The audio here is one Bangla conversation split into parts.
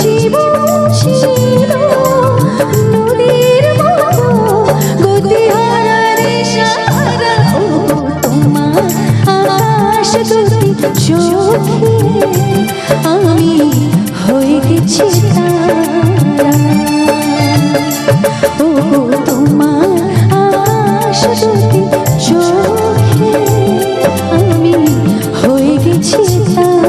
জীবন আমি হয়ে গেছি তারা। ও তোমার আশাতে চোখে আমি হয়ে গেছি তারা।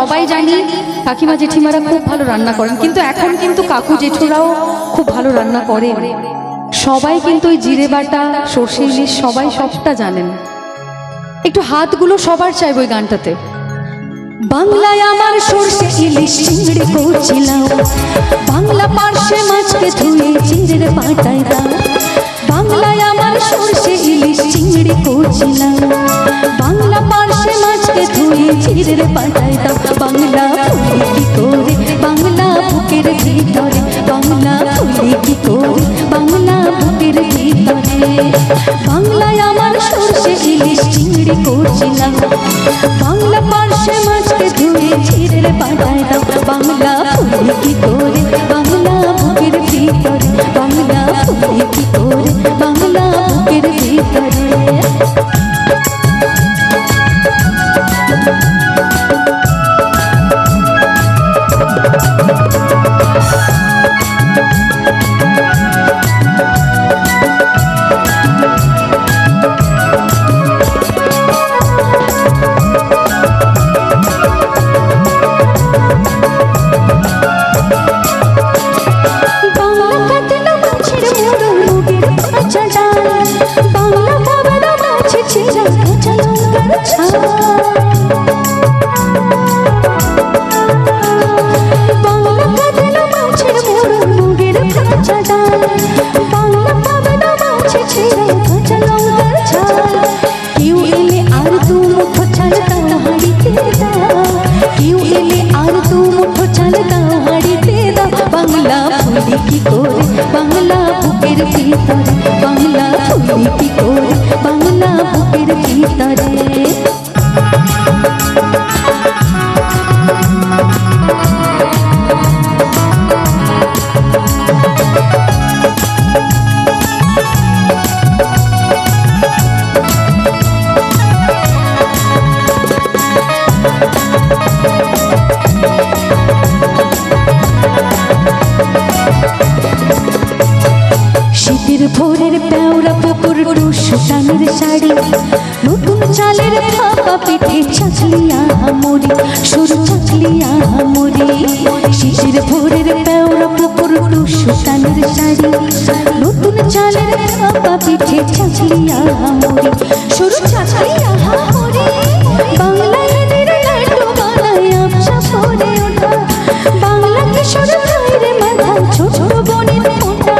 সবাই জানি কাকিমা জেঠিমারা খুব ভালো রান্না করেন, কিন্তু এখন কিন্তু কাকু জেঠুরাও খুব ভালো রান্না করে। সবাই কিন্তু ওই জিরে বাটা, সর্ষে ইলিশ সবাই সবটা জানেন। একটু হাতগুলো সবার চাইব ওই গানটাতে। বাংলায় আমার সর্ষে ইলিশ চিংড়ি করছিলাম, বাংলা পার্শ্বে মাছকে ধুয়ে চিংড়ির পাটায় দাও। বাংলায় আমার সর্ষে ইলিশ চিংড়ি করছিলাম, বাংলা পার্শ্বে মাছকে ধুয়ে চিংড়ির পাটায় দাও। বাংলা ফুলি কি করে বাংলা বুকের ভিতরে, বাংলা ফুলি কি করে বাংলা বুকের ভিতরে। বাংলায় আমার সর্ষে ইলিশ চিংড়ি করছিলাম, বাংলা পার্শ্বে মাছকে ধুয়ে চিড়ে পাঠায় দাও। বাংলা ফুলি কি করে বাংলা বুকের ভিতরে, বাংলা ফুলি কি করে বাংলা বুকের ভিতরে। বাংলা ফুলি কি করে বাংলা বুকের ভিতরে, বাংলা ফুলি কি করে বাংলা বুকের ভিতরে। ভোরের পেওরা পুকুর সুতানের শাড়ি, নতুন চালের থাপা পিঠে চাকলিয়া হামরি, সরু চাকলিয়া হামরি। শীতের ভোরের পেওরা পুকুর সুতানের শাড়ি, নতুন চালের থাপা পিঠে চাকলিয়া হামরি, সরু চাকলিয়া হামরি। বাংলায় লাড্ডু বানায় আবসা পরে ওঠা, বাংলা কিশোর ভাইরে মাথায় ছোট বোনের ফোঁটা।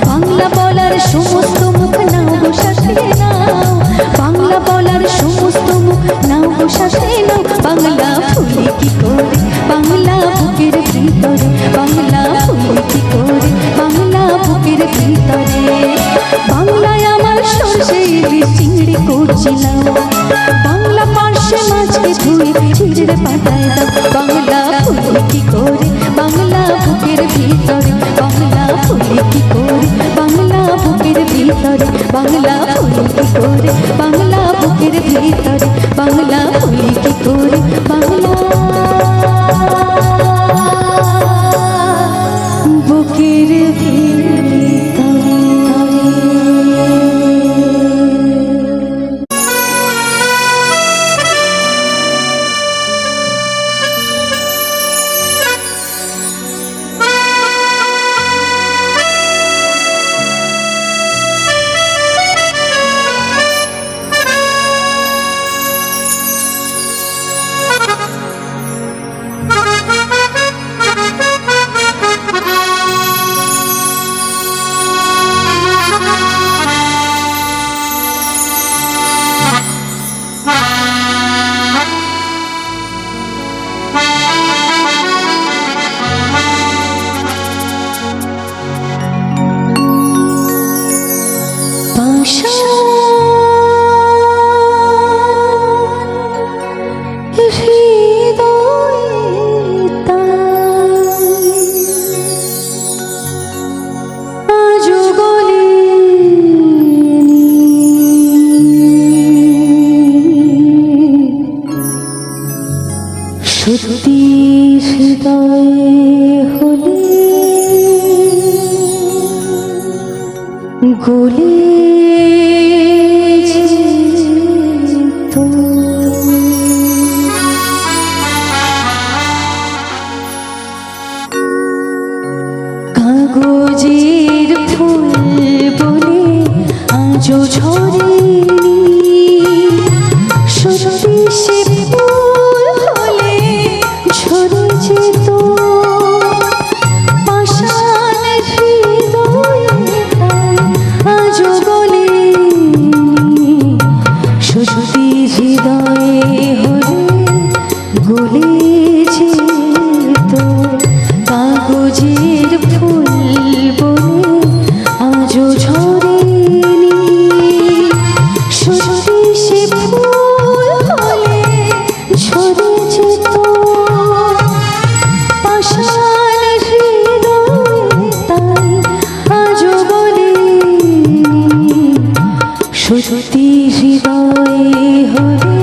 বাংলা বলার সমস্ত মুখ নাও গো শাসে নাও, বাংলা বলার সমস্ত মুখ নাও গো শাসে নাও। বাংলা ফুলি কি করে বাংলা বুকের ভিতরে, বাংলা ফুলি কি করে বাংলা বুকের ভিতরে। বাংলায় আমার সর্ষে ইলিশ চিংড়ি করছিলাম, বাংলা পার্শ্বে মাছকে ধুয়ে চিড়ে পাঠায় দাও। বাংলা ফুলি কি করে বাংলা বুকের ভিতরে, বাংলা ফুলি কি করে বাংলা বুকের ভিতরে, বাংলা ফুলি কি করে বাংলা বুকের ভিতরে, বাংলা ফুলি কি করে বাংলা বুকের ভিতরে। গলে যেত। কাগজের ফুল বলে আজও ঝরেনি, সত্যি সে ফুল হলে ঝরে যেত। পাষাণ হৃদয়ে তাই আজও গলেনি, সত্যি হৃদয়ে হলে গলে যেত। কাগজের ফুল বলে আজও ঝরেনি, সত্যি সে ফুল হলে ঝরে যেত। পাষাণ হৃদয়ে তাই আজও গলেনি, সত্যি হৃদয়ে হলে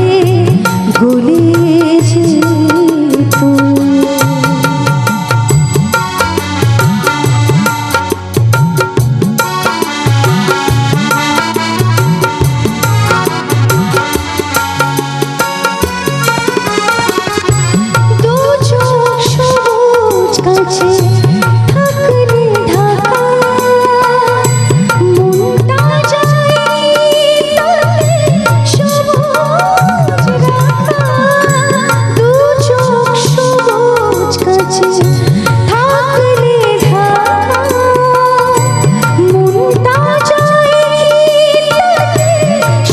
গলে যেত। কাছে থাকলে ঢাকা, মনটা যায় তাতে সবুজ রাখা। দু চোখ সবুজ কাছে থাকলে ঢাকা, মনটা যায় তাতে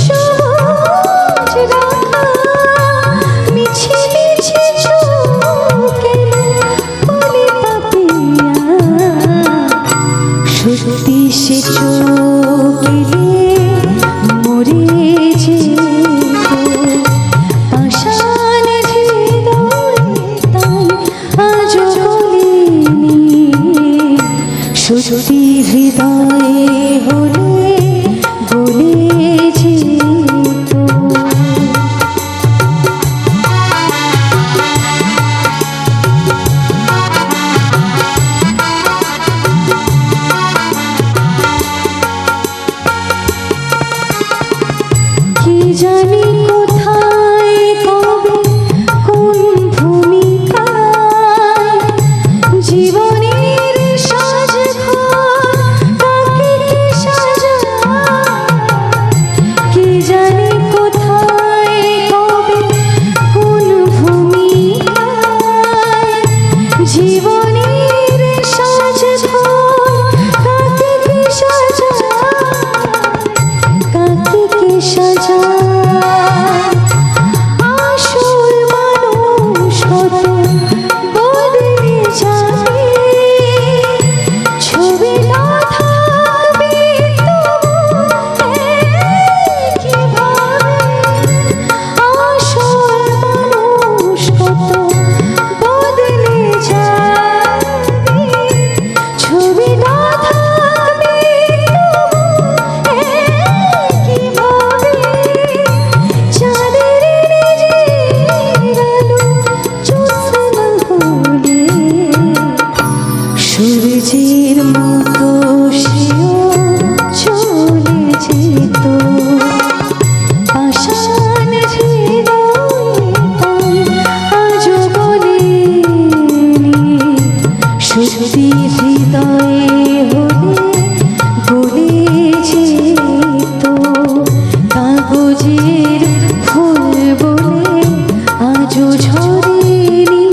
সবুজ রাখা। মিছে মিছে চোখে সত্যি সে চোখে মরে যেত। পাষাণ হৃদয়ে তাই আজও গলেনি, সত্যি হৃদয়ে হলে গলে যেত। কি জানি কোথায় কবে কোন ভূমিকায় জীবনের সাজঘর কাকে কে সাজায়। কি জানি কোথায় কবে কোন ভূমিকায় জীবনের সাজঘর কাকে কে সাজায়, কাকে কে সাজায়। আসল মানুষ কত বদলে যাবে, ছবিটা থাকবে তবু একইভাবে। আসল মানুষ কত বদলে যাবে, ছবিটা থাকবে তবু একইভাবে। চাঁদের নিজের আলো জ্যোৎস্না হলে সূর্যের মতো সেও চলে যেত। পাষাণ হৃদয়ে তাই আজও গলেনি, সত্যি হৃদয়ে হলে গলে যেত। কাগজের ফুল বলে আজও ঝরেনি,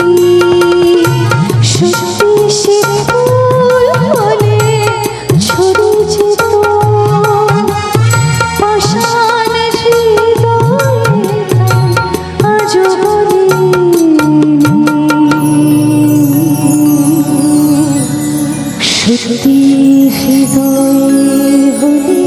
সত্যি সে ফুল হলে ঝরে যেত। পাষাণ হৃদয়ে তাই আজও গলেনি, সত্যি হৃদয়ে হলে